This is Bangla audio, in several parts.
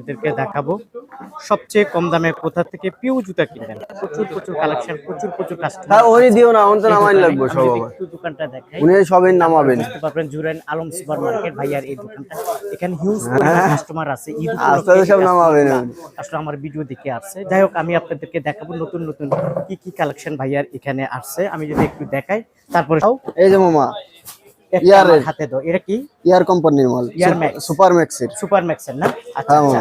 আপনাদেরকে দেখাবো সবচেয়ে কম দামে কোথা থেকে পিউ জুতা কিনবেন। প্রচুর প্রচুর কালেকশন, প্রচুর প্রচুর কাস্টমার। হ্যাঁ ওই দিও না, অন্তত নামাই লাগবে সব আবার। একটু দোকানটা দেখাই, উনি সবাই নামাবেন। বুঝতে পারবেন জুরাইন আলম সুপার মার্কেট ভাইয়ার এই দোকানটা। এখানে হিউজ কাস্টমার আছে। ঈদ আস্তে আস্তে সব নামাবেন। আসলে আমার ভিডিও দেখে আসছে। যাই হোক, আমি আপনাদেরকে দেখাবো নতুন নতুন কি কি কালেকশন ভাইয়ার এখানে আসছে। আমি যদি একটু দেখাই, তারপরে এই যে মামা ইয়ারের হাতে দাও। এটা কি? ইয়ার কোম্পানির মাল, সুপার ম্যাক্সের। সুপার ম্যাক্সের না? আচ্ছা আচ্ছা।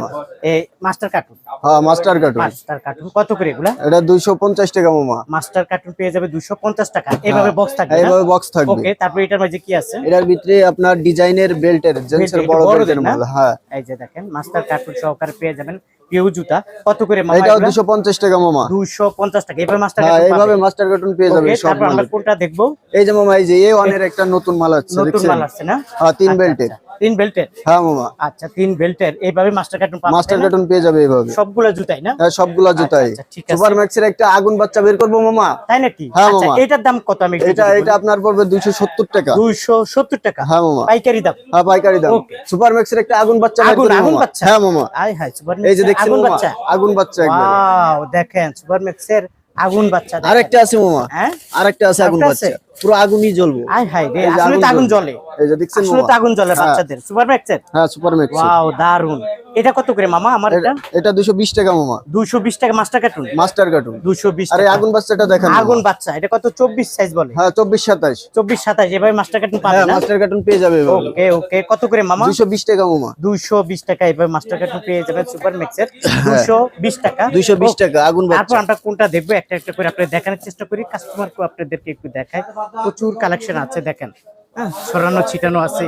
এই মাস্টার কার্টুন। হ্যাঁ মাস্টার কার্টুন। মাস্টার কার্টুন কত করে এগুলা? এটা 250 টাকা মামা। মাস্টার কার্টুন পেয়ে যাবে 250 টাকা। এইভাবে বক্স থাকবে। এইভাবে বক্স থাকবে। ওকে, তারপর এটার মধ্যে কি আছে? এটার ভিতরে আপনার ডিজাইনের বেল্টের, জেন্টসের বড় বেল্টের মাল। হ্যাঁ এই যে দেখেন মাস্টার কার্টুন সহকারে পেয়ে যাবেন পিউ জুতা। কত করে মামা? এটাও 250 টাকা মামা। 250 টাকা। এইভাবে মাস্টার কার্টুন। হ্যাঁ, এইভাবে মাস্টার কার্টুন পেয়ে যাবেন সব। তারপর আমরা কোনটা দেখবো? এই যে মামা, এই যে A1 এর একটা নতুন মাল আছে, নতুন মাল আছে না? হ্যাঁ 3 বেল্টের। 3 বেল্টের? হ্যাঁ মামা। আচ্ছা 3 বেল্টের এইভাবে মাস্টার কার্টুন পাবেন। মাস্টার কার্টুন পেয়ে যাবে এইভাবে সবগুলা জুতাই না? হ্যাঁ সবগুলা জুতাই। সুপার ম্যাক্সের একটা আগুন বাচ্চা বের করব মামা। তাই নাকি? হ্যাঁ আচ্ছা মামা। এটার দাম কত? আমি এটা আপনার পড়বে 270 টাকা। 270 টাকা? হ্যাঁ মামা। পাইকারি দাম? হ্যাঁ পাইকারি দাম। সুপার ম্যাক্সের একটা আগুন বাচ্চা বের করব। আগুন বাচ্চা? হ্যাঁ মামা। আয় হায়, সুপার ম্যাক্স এই যে দেখছেন আগুন মামা, বাচ্চা। আগুন বাচ্চা একবার। ওয়াও, দেখেন সুপার ম্যাক্সের আগুন বাচ্চা। আরেকটা আছে মামা। হ্যাঁ আরেকটা আছে আগুন বাচ্চা, পুরো আগুনই জ্বলবে। আয় হায় রে, আসলে তো আগুন জ্বলে। এই যে দেখছেন মামা, আসলে তো আগুন জ্বলে বাচ্চাদের। সুপার ম্যাক্সের? হ্যাঁ সুপার ম্যাক্স। ওয়াও দারুন। এটা কত করে মামা আমার? এটা 220 টাকা মামা। 220 টাকা মাস্টার কার্টুন? মাস্টার কার্টুন 220 আরে টাকা। আগুন বাচ্চাটা দেখেন। আগুন বাচ্চা এটা কত? 24 সাইজ বলে? হ্যাঁ 24 27। 24 27 এভাবে মাস্টার কার্টুন পাবেন হ্যাঁ না? মাস্টার কার্টুন পেয়ে যাবে এভাবে। ওকে ওকে, কত করে মামা? 220 টাকা মামা। 220 টাকা এভাবে মাস্টার কার্টুন পেয়ে যাবেন সুপার ম্যাক্সের। 220 টাকা। 220 টাকা আগুন বাচ্চা। তারপর আমরা কোনটা দেখবো একটা একটা করে আপনাদের দেখানোর চেষ্টা করি। কাস্টমারকে আপনাদেরকে একটু দেখাই। প্রচুর কালেকশন আছে দেখেন। হ্যাঁ ছড়ানো ছিটানো আছে।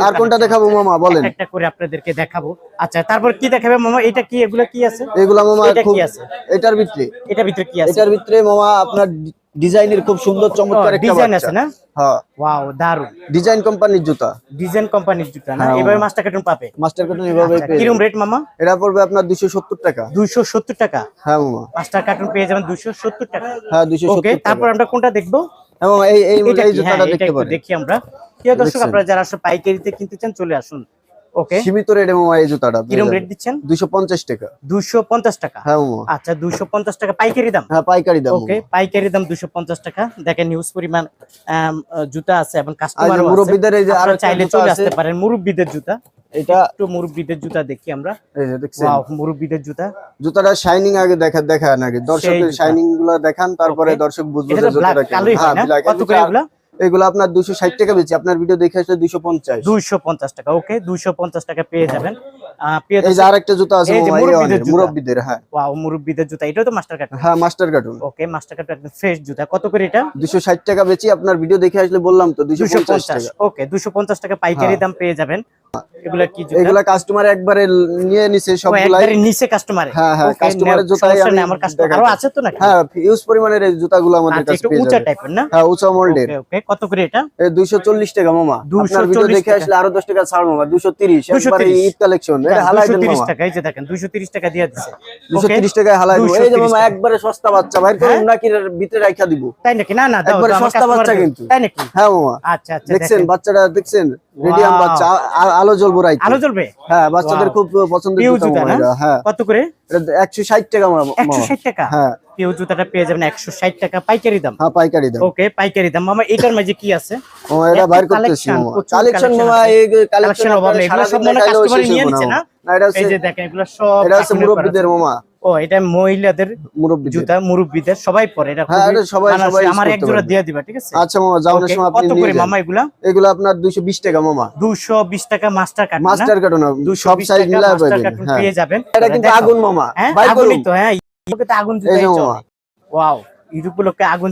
আর কোনটা দেখাবো মামা বলেন? একটা করে আপনাদেরকে দেখাবো। আচ্ছা তারপর কি দেখাবে মামা? এটা কি? এগুলা কি আছে? এগুলা মামা কি আছে এটার ভিতরে? এটার ভিতরে কি আছে? এটার ভিতরে মামা আপনার ডিজাইনের খুব সুন্দর চমৎকার একটা ডিজাইন আছে না? হ্যাঁ ওয়াও দারুন। ডিজাইন কোম্পানির জুতা। ডিজাইন কোম্পানির জুতা না? এভাবে মাস্টার কার্টুন পাবে? মাস্টার কার্টুন এভাবে পেয়ে। কিরকম রেট মামা? এটা পড়বে আপনার 270 টাকা। 270 টাকা? হ্যাঁ মামা। মাস্টার কার্টুন পেয়ে যাবেন 270 টাকা। হ্যাঁ 270 ওকে, তারপর আমরা কোনটা দেখবো? হ্যাঁ মামা এই জুতাটা দেখতে পারেন। দেখি আমরা। প্রিয় দর্শক, আপনারা যারা আসলে পাইকারিতে কিনতে চান চলে আসুন। ওকে, সীমিত রেটে মামা এই জুতাটা। কিরকম রেট দিচ্ছেন? 250 টাকা। 250 টাকা? হ্যাঁ মামা। আচ্ছা 250 টাকা পাইকারি দাম? হ্যাঁ পাইকারি দাম। ওকে, পাইকারি দাম 250 টাকা। দেখেন হিউজ পরিমাণ জুতা আছে এবং কাস্টমারও আছে। মুরব্বিদের এই যে আর চাইলে চলে আসতে পারেন। মুরব্বিদের জুতা, এটা একটু মুরব্বিদের জুতা দেখি আমরা। এই যে দেখছেন, ওয়াও মুরব্বিদের জুতা। জুতাটা শাইনিং আগে দেখান আগে দর্শকের শাইনিং গুলা দেখান, তারপরে দর্শক বুঝবে যে জুতাটা কেমন। হ্যাঁ কত করে এগুলা? এগুলো আপনার 260 টাকা বেচি, আপনার ভিডিও দেখে আসলে 250। 250 টাকা। ওকে 250 টাকা পেয়ে যাবেন। এই যে আরেকটা জুতা আছে মুরব্বিদের। হ্যাঁ ওয়াও মুরব্বিদের জুতা। এটাও তো মাস্টার কার্টুন? হ্যাঁ মাস্টার কার্টুন। ওকে, মাস্টার কার্টুন একদম ফ্রেশ জুতা। কত করে এটা? 260 টাকা বেচি, আপনার ভিডিও দেখে আসলে বললাম তো 250 টাকা। ওকে 250 টাকা পাইকারি দাম পেয়ে যাবেন। এগুলা কি জুতা? এগুলা কাস্টমার একবারে নিয়ে নিছে সবগুলাই। একবারে নিচে কাস্টমার? হ্যাঁ হ্যাঁ কাস্টমারের জুতাই আমার কাস্টমার আরো আছে তো নাকি? হ্যাঁ ইউজ পরিমাণের এই জুতাগুলো আমাদের কাছে পেয়ে যাবেন। উঁচা টাইপের না? হ্যাঁ উঁচা মোল্ডের। ওকে, কত করে এটা? 240 টাকা মামা। আপনার ভিডিও দেখে আসলে আরো 10 টাকা ছাড় মামা। 230 একবারে ঈদ কালেকশন। এটা হালাই দেন মামা। 230 টাকা। এই যে দেখেন 230 টাকা দিয়ে দিছে। 230 টাকায় হালাই দেব। এই যে মামা একবারে সস্তা বাচ্চা, বাইর করুন নাকি ভিতরে রাখা দিব? তাই নাকি? না না, দাও একবারে সস্তা বাচ্চা কিন্তু। তাই নাকি? হ্যাঁ মামা। আচ্ছা আচ্ছা, দেখছেন বাচ্চাটা, দেখছেন রেডিয়াম বাচ্চা, আলো জ্বলবে রাইতে। আলো জ্বলবে? হ্যাঁ বাচ্চাদের খুব পছন্দের জুতা মামা। হ্যাঁ কত করে? এটা 160 টাকা মামা। 160 টাকা? হ্যাঁ পিউ জুতাটা পেয়ে যাবেন 160 টাকা পাইকারি দাম। হ্যাঁ পাইকারি দাম। ওকে পাইকারি দাম মামা। এটার মাঝে কি আছে? ও এটা বাইর করতেছি মামা। কালেকশন মামা, এই কালেকশন অভাব নেই। এগুলো সব মনে কাস্টমার নিয়ে নিচ্ছে না? এই যে দেখেন এগুলো সব এটা হচ্ছে মুরব্বিদের মামা। ও এটা মহিলাদের জুতা, মুরব্বিদের সবাই পরে। এটা সবাই আমার এক জোড়া দিয়ে দিবা, ঠিক আছে? আচ্ছা মামা, যাওয়ার সময় আপনি কত করে মামা এগুলা? এগুলো আপনার 220 টাকা মামা। 220 টাকা মাস্টার কার্টুন? মাস্টার কার্টুন সব সাইজ মিলায় পাবেন। পেয়ে যাবেন। এটা কিন্তু আগুন মামা। বাইর করুন তো। হ্যাঁ ইউকে তো আগুন জুতাই চলে। ওয়াও ঈদ উপলক্ষে আগুন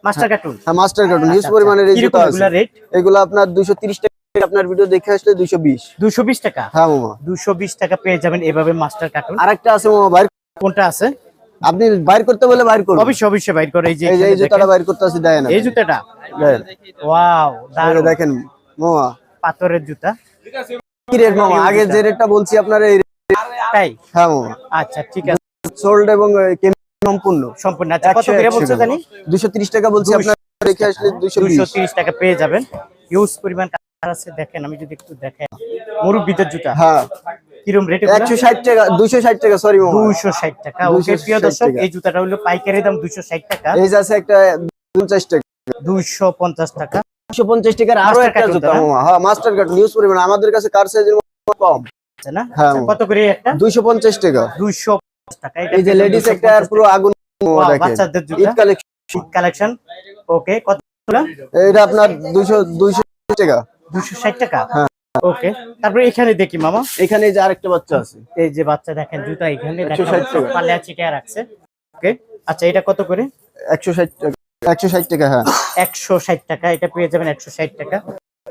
মাস্টার কার্টুন। হ্যাঁ মাস্টার কার্টুন হিউজ পরিমাণের এই জুতা আছে। এগুলো আপনার 230 টাকা, আপনার ভিডিও দেখে আসলে 220 টাকা। হ্যাঁ মামা 220 টাকা পেয়ে যাবেন এভাবে মাস্টার কার্টুন। আরেকটা আছে মামা, বাইর কোনটা আছে? আপনি বাইর করতে বলে বাইর করুন। অবশ্যই বাইর করে। এই যে এই জুতাটা বাইর করতে আছে, দেয় না এই জুতাটা। ওয়াও দারুণ দেখেন মামা, পাথরের জুতা। কি রেট মামা? আগে যে রেটটা বলছি আপনার এই তাই? হ্যাঁ মামা। আচ্ছা ঠিক আছে, সোল্ড এবং সম্পূর্ণ। আচ্ছা কত করে বলছো জানি? 230 টাকা বলছি, আপনার দেখে আসলে 230 টাকা পেয়ে যাবেন। হিউজ পরিমাণ কালার আছে। দেখেন আমি যদি একটু দেখাই, মুরব্বিদের জুতা। হ্যাঁ কিরম রেট? 160 টাকা, 260 টাকা, সরি মামা, 260 টাকা। ওকে প্রিয় 260 দর্শক, টাকা। এই জুতাটা হলো পাইকারি দাম 260 টাকা। এই যে আছে একটা 50 টাকা, 250 টাকা। 250 টাকার আরো মাস্টার একটা কার্টুন জুতা তো না? মামা। হ্যাঁ, মাস্টার কার্ড নিউজ পরিমাণ আমাদের কাছে কার সাইজের কম। আছে না? হ্যাঁ, আচ্ছা, কত করে একটা? 250 টাকা। 250 টাকা। এটা এই যে লেডিস একটা আর পুরো আগুন ওয়াও, দেখেন, বাচ্চাদের ঈদ জুতা, কালেকশন। শীত কালেকশন। ওকে, কত টাকা? এটা আপনার 200 টাকা। 260 টাকা। হ্যাঁ। ওকে, তারপরে এখানে দেখি মামা, এখানে এই যে আরেকটা বাচ্চা আছে, এই যে বাচ্চা দেখেন জুতা এখানে 160 টাকা। পাল্লা চিটিয়া রাখছে। ওকে, আচ্ছা এটা কত করে? 160 টাকা। 160 টাকা। হ্যাঁ, 160 টাকা। এটা পেয়ে যাবেন 160 টাকা।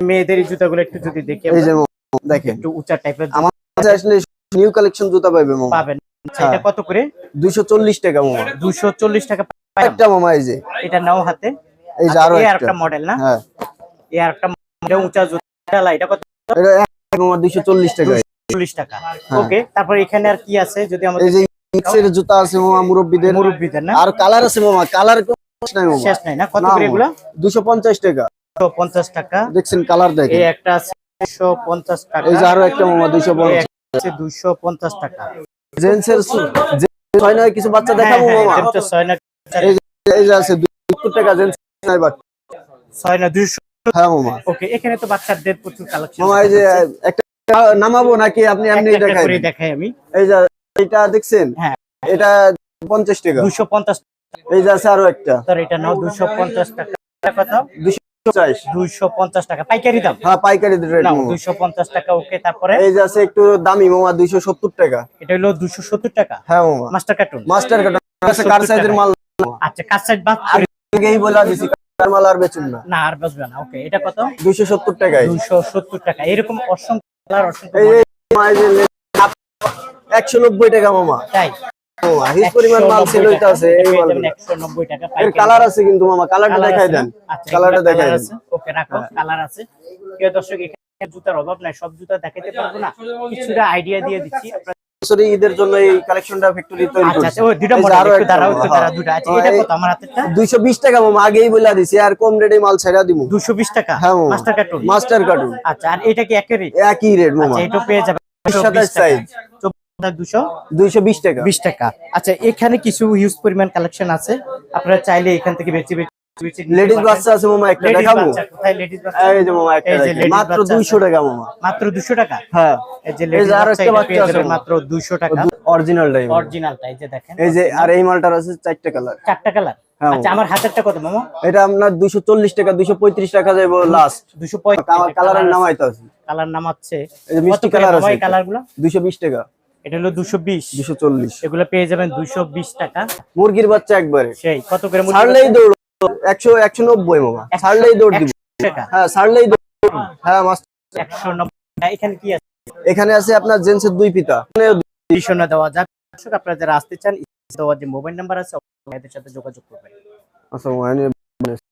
মেয়েদের এই জুতাগুলো একটু যদি দেখি এই যে আমরা, দেখেন একটু উঁচা টাইপের আমার কাছে আসলে নিউ কালেকশন জুতা পাইবে মামা। পাবেন। আচ্ছা, এটা কত করে? 240 টাকা মামা। 240 টাকা। একটা মামা এই যে, এটা নাও হাতে। এই যে আরো এই একটা। আরেকটা মডেল না? হ্যাঁ, এই আরেকটা মডেল উঁচা জুতা, এটা কত? এটা এক মামা 240 টাকা। 240 টাকা। ওকে, তারপর এখানে আর কি আছে যদি এই আমাদের? যে মিক্সের জুতা আছে মামা মুরব্বিদের। মুরব্বিদের না? আর কালার আছে মামা, কালার শেষ নাই মামা। শেষ নাই না? কত না করে মামা, এগুলা? 250 টাকা। 250 টাকা। দেখছেন কালার এই দেখেন। একটা আছে 250 টাকা। এই যে আরো একটা মামা 250। এই একটা আছে 250 টাকা। জেন্টসের ছয় নয় কিছু বাচ্চা দেখাবো হ্যাঁ, মামা। এটা তো 6 না? এই যে আছে 270 টাকা জেন্টস নাই বাচ্চা। 6 না 200। হ্যাঁ মামা। ওকে, এখানে তো বাচ্চাদের প্রচুর কালেকশন মামা এই যে একটা নামাবো নাকি আপনি এমনি দেখাই? দেখাই আমি। এই যে এটা দেখছেন, হ্যাঁ, এটা 50 টাকা। 250 এই যে আছে আরো একটা, টাকা। এটা নাও 250 টাকা। এটা কত? 250। 250 টাকা পাইকারি দাম। হ্যাঁ, পাইকারি রেট নাও মামা। 250 টাকা। ওকে, তারপরে এই যে আছে একটু দামি মামা 270 টাকা। এটা হলো 270 টাকা। হ্যাঁ মামা, মাস্টার কার্টুন। মাস্টার কার্ড আছে কার সাইজের মাল। আচ্ছা, কাট সাইড বাদ আগেই বলা দিছি কার মাল আর বেচুন না। না, আর বসবে না। ওকে, এটা কত? 270 টাকায়। 270 টাকা। এরকম অসংখ্য কালার, অসংখ্য এই যে model। মামা এই যে 190 টাকা মামা। তাই মামা হিস পরিমাণ মাল সেল হইতা আছে এই মালগুলো। 190 টাকা এর পাইকারি। কালার আছে কিন্তু মামা, কালারটা দেখাই দেন। আচ্ছা, কালারটা দেখাই দেন। আছে। ওকে, রাখো, কালার আছে। প্রিয় দর্শক, এখানে জুতার অভাব নাই, সব জুতা দেখাতে পারবো না, কিছুটা আইডিয়া দিয়ে দিচ্ছি আপনারা। বছরে ঈদের জন্য এই কালেকশনটা ফ্যাক্টরি তৈরি আচ্ছা করছে। আচ্ছা, ওই দুটো এই যে মডেল আরো একটু একটা দাঁড়াও, মামা, একটু দাঁড়াও, দুটো আছে। এটা কত আমার হাতেরটা? 220 টাকা মামা, আগেই বলে দিছি আর কম রেটে মাল ছেড়া দিমু। 220 টাকা। হ্যাঁ মামা, মাস্টার কার্টুন। মাস্টার কার্টুন আচ্ছা, আর এটা কি একই রেট? একই রেট মামা। আচ্ছা, এটা পেয়ে যাবেন 27 সাইজ, 220 টাকা। 20 টাকা। আচ্ছা, এখানে কিছু হিউজ পরিমাণ কালেকশন আছে, আপনারা চাইলে এখান থেকে বেছে বেছে নিতে লেডিস পারবেন। বাচ্চা আছে মামা, একটা Ladies দেখাবো। বাচ্চা, কোথায় লেডিস বাচ্চা? এই যে মামা একটা এই যে দেখেন, ladies মাত্র বাচ্চা 200 টাকা মামা। মাত্র 200 টাকা। হ্যাঁ, এই যে এই লেডিস যে আরো বাচ্চা, একটা এটা বাচ্চা পেয়ে আছে যাবেন মামা। মাত্র 200 টাকা। অরিজিনালটাই মামা। অরিজিনালটা এই যে দেখেন, এই যে আর এই মালটার আছে 4টা কালার। 4টা কালার। হ্যাঁ, আচ্ছা, আমার হাতেরটা কত মামা? এটা আপনার 240 টাকা, 235 টাকা যাইবো লাস্ট। 235 কালারের নাম আইতাছে। কালার নামাচ্ছে। এই যে মিষ্টি কালার আছে এই কালারগুলো 220 টাকা। এটা হলো 220। 240। এগুলো পেয়ে যাবেন 220 টাকা। মুরগির বাচ্চা একবারে সেই কত করে মুরগি ছাড়লেই দৌড় 100 190 মামা, ছাড়লেই দৌড় দিব। টাকা? হ্যাঁ, ছাড়লেই দৌড়। হ্যাঁ মাস্টার। 190 টাকা। এখানে কি আছে? এখানে আছে আপনার জেন্টসের দুই পিতা। টিউশনে দেওয়া যাবে। দর্শক, আপনারা যারা আসতে চান, দেওয়া যে মোবাইল নাম্বার আছে, এদের সাথে যোগাযোগ করবেন। আচ্ছা, মানে